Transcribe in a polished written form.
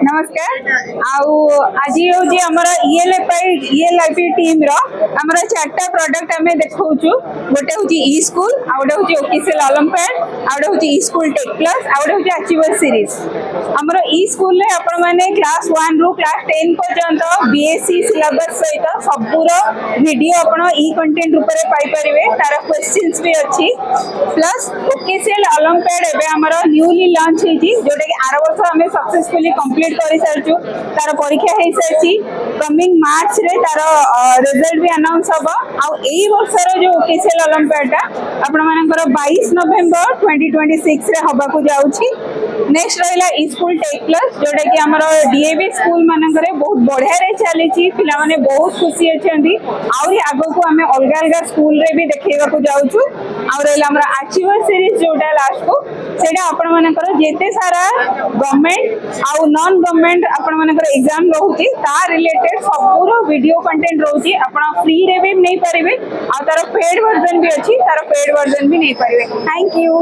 नमस्कार आज हूँ आमर ईएलआईपी टीम आमर 4टा प्रोडक्ट आम देखा गोटे हूँ ई स्कूल आउटे हूँ ओकेसीएल ओलंपियाड आउटे हूँ ई स्कूल टेक प्लस आउटे हूँ अचीवर सीरीज आमर ई स्कूल आपण मैंने क्लास 1 रु क्लास 10 पर्यंत बीएससी सिलेबस सहित सबूर वीडियो आपण ई कंटेंट रूप पाइपर तार क्वेश्चंस भी अच्छी प्लस ओकेसीएल ओलंपियाड एबे हमर न्यूली लॉन्च होती जोटा कि आर वर्ष आम सक्सेसफुली कंप्लीट कर सारी तार परीक्षा हो सारी कमिंग मार्च रे तार रिजल्ट भी अनाउंस हम आई वर्षर जो ओकेसीएल ओलंपियाडा आपण मानकर 22 नवेम्बर 2026 रे हबा को जाउछि। नेक्स्ट रहिला ई स्कूल टेक प्लस जोटा कि हमर डीएवी स्कूल मानकर बहुत बढ़िया रे चली पिला माने बहुत खुशी अछंती आउरी आगो को हमें अलग अलग स्कूल रे भी देखेबा को जाउछु आ रहिला हमर अचीवर सीरीज जोटा लास्ट को सेटा आपण मानकर जेते सारा गवर्नमेंट आउ नॉन गवर्नमेंट आपण मानकर एग्जाम रहउची ता रिलेटेड सबूर वीडियो कंटेंट रहउची आपण फ्री रे भी नहीं पारिबे आ तार पेड वर्जन भी अछि तार पेड वर्जन भी नहीं पारिबे। Thank you.